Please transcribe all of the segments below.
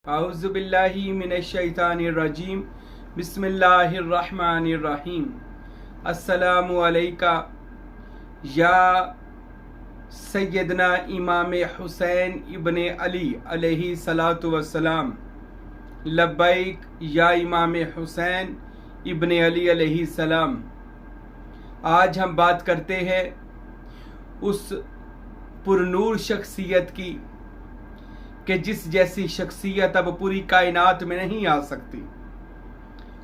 اعوذ باللہ من الشیطان الرجیم بسم اللہ الرحمن الرحیم السلام علیکہ یا سیدنا امام حسین ابن علی علیہ الصلاۃ والسلام۔ لبیک یا امام حسین ابن علی علیہ السلام۔ آج ہم بات کرتے ہیں اس پرنور شخصیت کی کہ جس جیسی شخصیت اب پوری کائنات میں نہیں آ سکتی،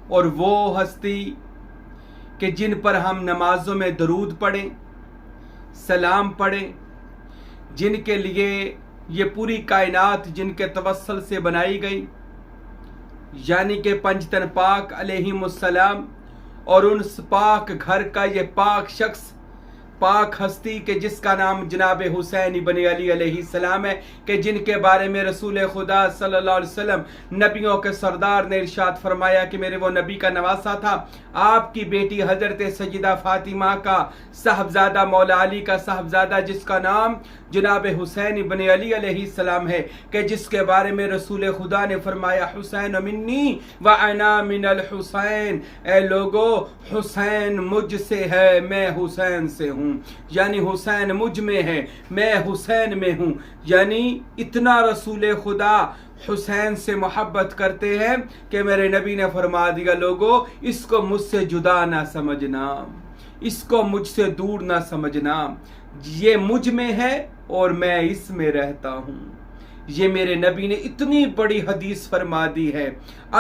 اور وہ ہستی کہ جن پر ہم نمازوں میں درود پڑھیں، سلام پڑھیں، جن کے لیے یہ پوری کائنات جن کے توسل سے بنائی گئی، یعنی کہ پنجتن پاک علیہم السلام، اور ان پاک گھر کا یہ پاک شخص، پاک ہستی کہ جس کا نام جناب حسین ابن علی علیہ السلام ہے، کہ جن کے بارے میں رسول خدا صلی اللہ علیہ وسلم نبیوں کے سردار نے ارشاد فرمایا کہ میرے وہ نبی کا نواسا تھا، آپ کی بیٹی حضرت سیدہ فاطمہ کا صاحبزادہ، مولا علی کا صاحبزادہ، جس کا نام جناب حسین ابن علی علیہ السلام ہے، کہ جس کے بارے میں رسول خدا نے فرمایا حسین منی و انا من الحسین، اے لوگو حسین مجھ سے ہے، میں حسین سے ہوں، یعنی حسین مجھ میں ہے، میں حسین میں ہوں، یعنی اتنا رسول خدا حسین سے محبت کرتے ہیں کہ میرے نبی نے فرما دیا لوگو اس کو مجھ سے جدا نہ سمجھنا، اس کو مجھ سے دور نہ سمجھنا، یہ مجھ میں ہے اور میں اس میں رہتا ہوں۔ یہ میرے نبی نے اتنی بڑی حدیث فرما دی ہے،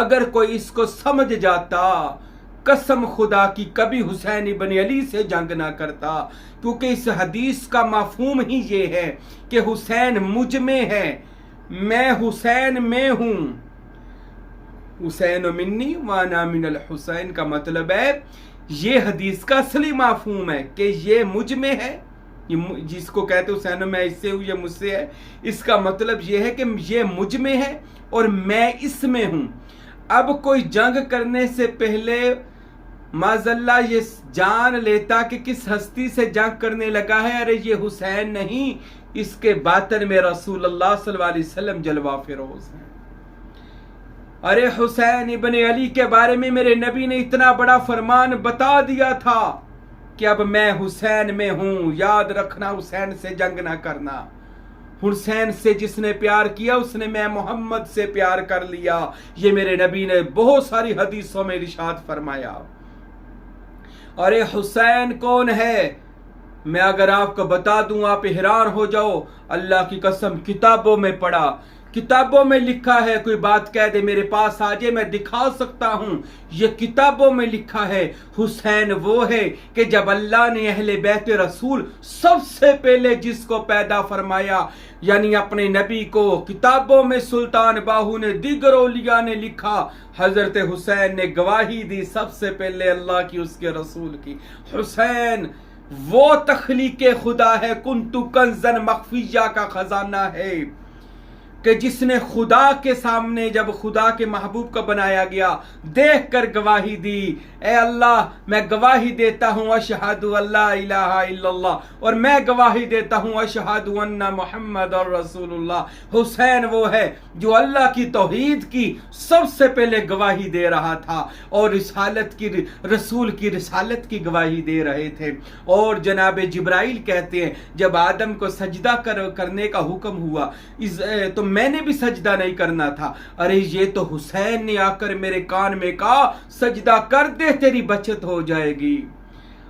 اگر کوئی اس کو سمجھ جاتا قسم خدا کی کبھی حسین ابن علی سے جنگ نہ کرتا، کیونکہ اس حدیث کا مفہوم ہی یہ ہے کہ حسین مجھ میں ہے، میں حسین میں ہوں، حسین منی وانا من الحسین کا مطلب ہے، یہ حدیث کا اصلی مفہوم ہے کہ یہ مجھ میں ہے، جس کو کہتے حسین میں اس سے ہوں، یہ مجھ سے ہے، اس کا مطلب یہ ہے کہ یہ مجھ میں ہے اور میں اس میں ہوں۔ اب کوئی جنگ کرنے سے پہلے معاذ اللہ یہ جان لیتا کہ کس ہستی سے جنگ کرنے لگا ہے، ارے یہ حسین نہیں، اس کے باطن میں رسول اللہ صلی اللہ علیہ وسلم جلوہ فروز ہیں۔ ارے حسین ابن علی کے بارے میں میرے نبی نے اتنا بڑا فرمان بتا دیا تھا کہ اب میں حسین میں ہوں، یاد رکھنا حسین سے جنگ نہ کرنا، حسین سے جس نے پیار کیا اس نے میں محمد سے پیار کر لیا، یہ میرے نبی نے بہت ساری حدیثوں میں ارشاد فرمایا۔ ارے حسین کون ہے؟ میں اگر آپ کو بتا دوں آپ حیران ہو جاؤ، اللہ کی قسم کتابوں میں پڑھا، کتابوں میں لکھا ہے، کوئی بات کہہ دے میرے پاس آ جائے میں دکھا سکتا ہوں، یہ کتابوں میں لکھا ہے، حسین وہ ہے کہ جب اللہ نے اہل بیت رسول سب سے پہلے جس کو پیدا فرمایا، یعنی اپنے نبی کو، کتابوں میں سلطان باہو نے، دیگر اولیاء نے لکھا، حضرت حسین نے گواہی دی سب سے پہلے اللہ کی، اس کے رسول کی۔ حسین وہ تخلیق خدا ہے، کنتو کنزن مخفیہ کا خزانہ ہے، کہ جس نے خدا کے سامنے جب خدا کے محبوب کو بنایا گیا دیکھ کر گواہی دی، اے اللہ میں گواہی دیتا ہوں اشہد اللہ الہ الا اللہ، اور میں گواہی دیتا ہوں اشہد ان محمد رسول اللہ۔ حسین وہ ہے جو اللہ کی توحید کی سب سے پہلے گواہی دے رہا تھا، اور رسالت کی، رسول کی رسالت کی گواہی دے رہے تھے۔ اور جناب جبرائیل کہتے ہیں جب آدم کو سجدہ کرنے کا حکم ہوا تو میں نے بھی سجدہ نہیں کرنا تھا، ارے یہ تو حسین نے آ کر میرے کان میں کہا سجدہ کر دے تیری بچت ہو جائے گی۔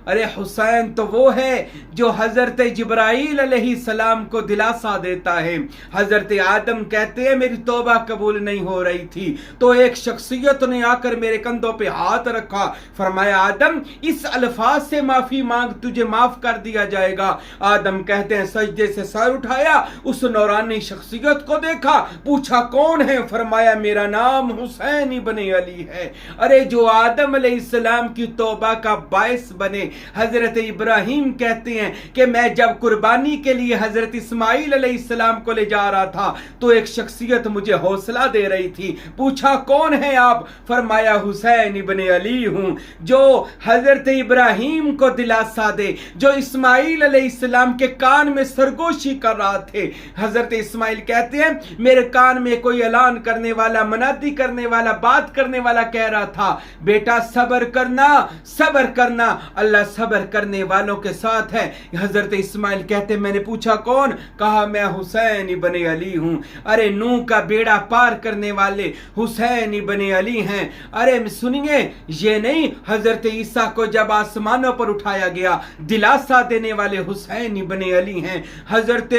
ارے حسین تو وہ ہے جو حضرت جبرائیل علیہ السلام کو دلاسا دیتا ہے۔ حضرت آدم کہتے ہیں میری توبہ قبول نہیں ہو رہی تھی، تو ایک شخصیت نے آ کر میرے کندھوں پہ ہاتھ رکھا، فرمایا آدم اس الفاظ سے معافی مانگ تجھے معاف کر دیا جائے گا۔ آدم کہتے ہیں سجدے سے سر اٹھایا، اس نورانی شخصیت کو دیکھا، پوچھا کون ہے؟ فرمایا میرا نام حسین ابن علی ہے۔ ارے جو آدم علیہ السلام کی توبہ کا باعث بنے، حضرت ابراہیم کہتے ہیں کہ میں جب قربانی کے لیے حضرت اسماعیل علیہ السلام کو لے جا رہا تھا تو ایک شخصیت مجھے حوصلہ دے رہی تھی. پوچھا کون ہے آپ؟ فرمایا حسین ابن علی ہوں، جو حضرت ابراہیم کو دلاسا دے، جو اسماعیل علیہ السلام کے کان میں سرگوشی کر رہا تھے. حضرت اسماعیل کہتے ہیں میرے کان میں کوئی اعلان کرنے والا، منادی کرنے والا، بات کرنے والا کہہ رہا تھا بیٹا صبر کرنا، صبر کرنا، اللہ صبر کرنے والوں کے ساتھ ہے. حضرت اسماعیل کہتے ہیں میں نے پوچھا کون؟ کہا میں حسین ابن علی ہوں. ارے نوح کا بیڑا پار کرنے والے حسین ابن علی ہیں. ارے سنیے، یہ نہیں حضرت عیسیٰ کو جب آسمانوں پر اٹھایا گیا دلاسا دینے والے حسین ابن علی ہیں. حضرت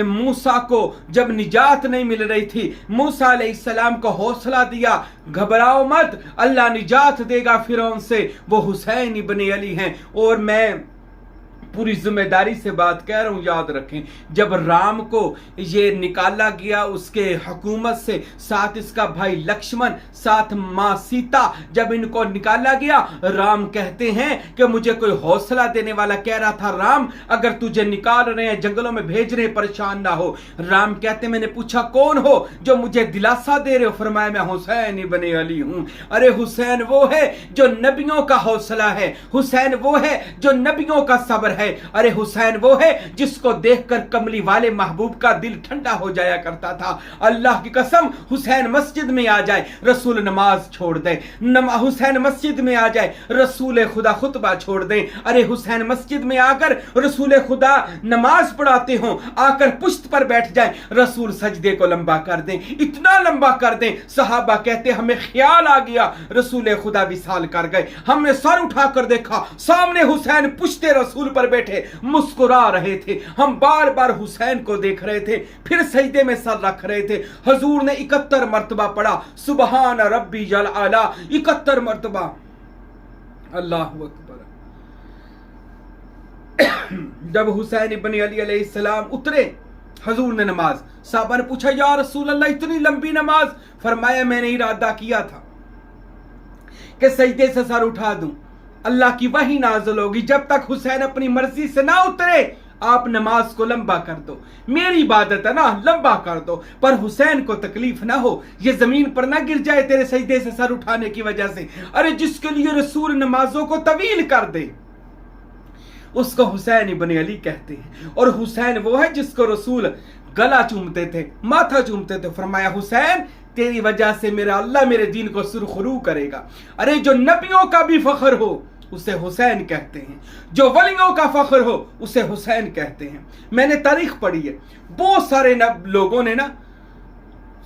موسیٰ کو جب نجات نہیں مل رہی تھی، موسیٰ علیہ السلام کو حوصلہ دیا گھبراؤ مت، اللہ نجات دے گا فرعون سے، وہ حسین ابن علی ہیں. اور میں پوری ذمہ داری سے بات کہہ رہا ہوں، یاد رکھیں جب رام کو یہ نکالا گیا اس کے حکومت سے، ساتھ اس کا بھائی لکشمن، ساتھ ماں سیتا، جب ان کو نکالا گیا، رام کہتے ہیں کہ مجھے کوئی حوصلہ دینے والا کہہ رہا تھا رام اگر تجھے نکال رہے ہیں جنگلوں میں بھیج رہے ہیں پریشان نہ ہو. رام کہتے ہیں میں نے پوچھا کون ہو جو مجھے دلاسا دے رہے ہو؟ فرمایا میں حسین ابن علی ہوں. ارے حسین وہ ہے جو نبیوں کا حوصلہ ہے، حسین وہ ہے جو نبیوں کا صبر ہے. ارے حسین وہ ہے جس کو دیکھ کر کملی والے محبوب کا دل ٹھنڈا ہو جایا کرتا تھا. اللہ کی قسم حسین مسجد میں آ جائے رسول نماز چھوڑ دے، حسین مسجد میں آ جائے رسول خدا خطبہ چھوڑ دیں. ارے حسین مسجد میں آ کر رسول خدا نماز پڑھاتے ہوں، آ کر پشت پر بیٹھ جائیں، رسول سجدے کو لمبا کر دیں، اتنا لمبا کر دیں صحابہ کہتے ہمیں خیال آ گیا رسول خدا وصال کر گئے. ہم نے سر اٹھا کر دیکھا سامنے حسین پشت رسول پر بیٹھے مسکرا رہے تھے. ہم بار بار حسین کو دیکھ رہے تھے، پھر سجدے میں سر رکھ رہے تھے. حضور نے 71 مرتبہ پڑھا سبحان ربی الاعلی، 71 مرتبہ. اللہ اکبر. جب حسین ابن علی علیہ السلام اترے حضور نے نماز، صحابہ نے پوچھا یا رسول اللہ اتنی لمبی نماز؟ فرمایا میں نے ارادہ کیا تھا کہ سجدے سے سر اٹھا دوں، اللہ کی وحی نازل ہوگی جب تک حسین اپنی مرضی سے نہ اترے آپ نماز کو لمبا کر دو، میری عبادت ہے نا لمبا کر دو، پر حسین کو تکلیف نہ ہو، یہ زمین پر نہ گر جائے تیرے سجدے سے سر اٹھانے کی وجہ سے. ارے جس کے لیے رسول نمازوں کو طویل کر دے اس کو حسین ابن علی کہتے ہیں. اور حسین وہ ہے جس کو رسول گلا چومتے تھے، ماتھا چومتے تھے. فرمایا حسین تیری وجہ سے میرا اللہ میرے دین کو سرخرو کرے گا. ارے جو نبیوں کا بھی فخر ہو اسے حسین کہتے ہیں، جو ولیوں کا فخر ہو اسے حسین کہتے ہیں. میں نے تاریخ پڑھی ہے، بہت سارے لوگوں نے نا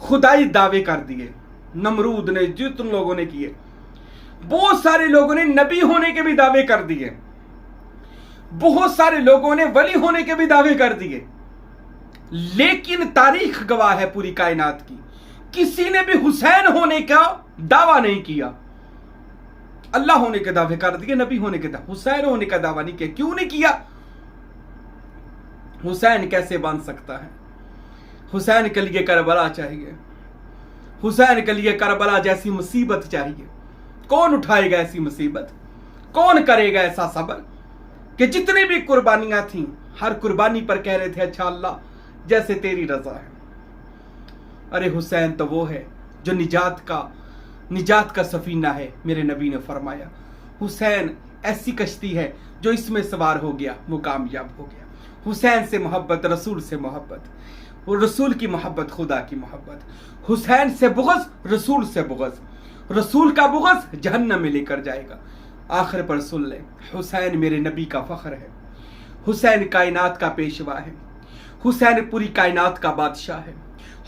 خدائی دعوے کر دیے، نمرود نے، جتن لوگوں نے کیے، بہت سارے لوگوں نے نبی ہونے کے بھی دعوے کر دیے، بہت سارے لوگوں نے ولی ہونے کے بھی دعوے کر دیے. لیکن تاریخ گواہ ہے پوری کائنات کی، کسی نے بھی حسین ہونے کا دعویٰ نہیں کیا. اللہ ہونے کے دعوے کر دیے، نبی ہونے کے دعوے، حسین ہونے کا دعویٰ نہیں کیا. کیوں نہیں کیا؟ حسین کیسے بن سکتا ہے؟ حسین کے لیے کربلا چاہیے، حسین کے لیے کربلا جیسی مصیبت چاہیے. کون اٹھائے گا ایسی مصیبت؟ کون کرے گا ایسا صبر کہ جتنی بھی قربانیاں تھیں ہر قربانی پر کہہ رہے تھے اچھا اللہ جیسے تیری رضا ہے. ارے حسین تو وہ ہے جو نجات کا سفینہ ہے. میرے نبی نے فرمایا حسین ایسی کشتی ہے جو اس میں سوار ہو گیا وہ کامیاب ہو گیا. حسین سے محبت، رسول سے محبت، وہ رسول کی محبت خدا کی محبت. حسین سے بغض، رسول سے بغض، رسول کا بغض جہنم میں لے کر جائے گا. آخر پر سن لیں، حسین میرے نبی کا فخر ہے، حسین کائنات کا پیشوا ہے، حسین پوری کائنات کا بادشاہ ہے.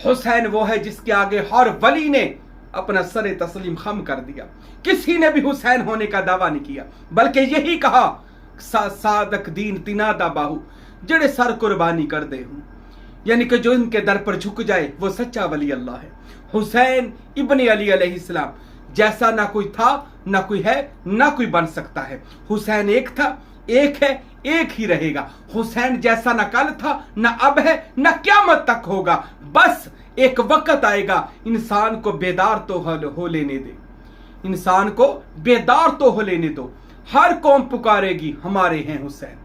حسین وہ ہے جس کے آگے ہر ولی نے اپنا سر تسلیم خم کر دیا. کسی نے بھی حسین ہونے کا دعویٰ نہیں کیا، بلکہ یہی کہا صادق دین تنادا باہو، جڑے سر قربانی کر دے ہوں، یعنی کہ جو ان کے در پر جھک جائے وہ سچا ولی اللہ ہے. حسین ابن علی علیہ السلام جیسا نہ کوئی تھا، نہ کوئی ہے، نہ کوئی بن سکتا ہے. حسین ایک تھا، ایک ہے، ایک ہی رہے گا. حسین جیسا نہ کل تھا، نہ اب ہے، نہ قیامت تک ہوگا. بس ایک وقت آئے گا انسان کو بیدار تو ہو لینے دے، انسان کو بیدار تو ہو لینے دو. ہر قوم پکارے گی ہمارے ہیں حسین.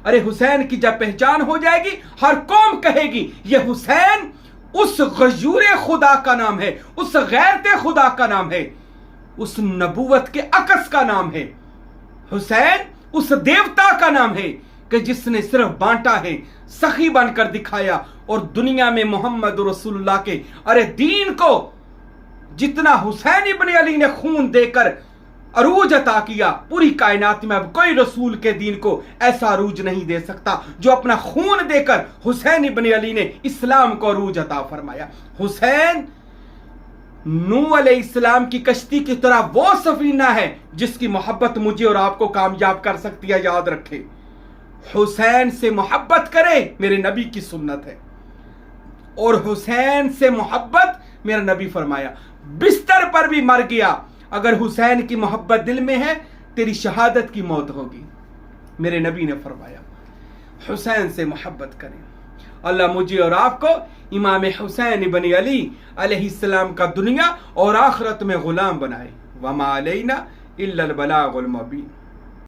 ارے حسین کی جب پہچان ہو جائے گی ہر قوم کہے گی یہ حسین اس غیور خدا کا نام ہے, اس غیرت خدا کا نام ہے, اس نبوت کے عکس کا نام ہے. حسین اس دیوتا کا نام ہے کہ جس نے صرف بانٹا ہے, سخی بن کر دکھایا, اور دنیا میں محمد رسول اللہ کے دین کو جتنا حسین ابن علی نے خون دے کر عروج عطا کیا, پوری کائنات میں اب کوئی رسول کے دین کو ایسا عروج نہیں دے سکتا جو اپنا خون دے کر حسین ابن علی نے اسلام کو عروج عطا فرمایا. حسین نوح علیہ السلام کی کشتی کی طرح وہ سفینہ ہے جس کی محبت مجھے اور آپ کو کامیاب کر سکتی ہے. یاد رکھے, حسین سے محبت کرے میرے نبی کی سنت ہے, اور حسین سے محبت میرا نبی فرمایا بستر پر بھی مر گیا, اگر حسین کی محبت دل میں ہے تیری شہادت کی موت ہوگی. میرے نبی نے فرمایا حسین سے محبت کریں. اللہ مجھے اور آپ کو امام حسین ابن علی علیہ السلام کا دنیا اور آخرت میں غلام بنائے. وما علینا الا البلاغ المبین.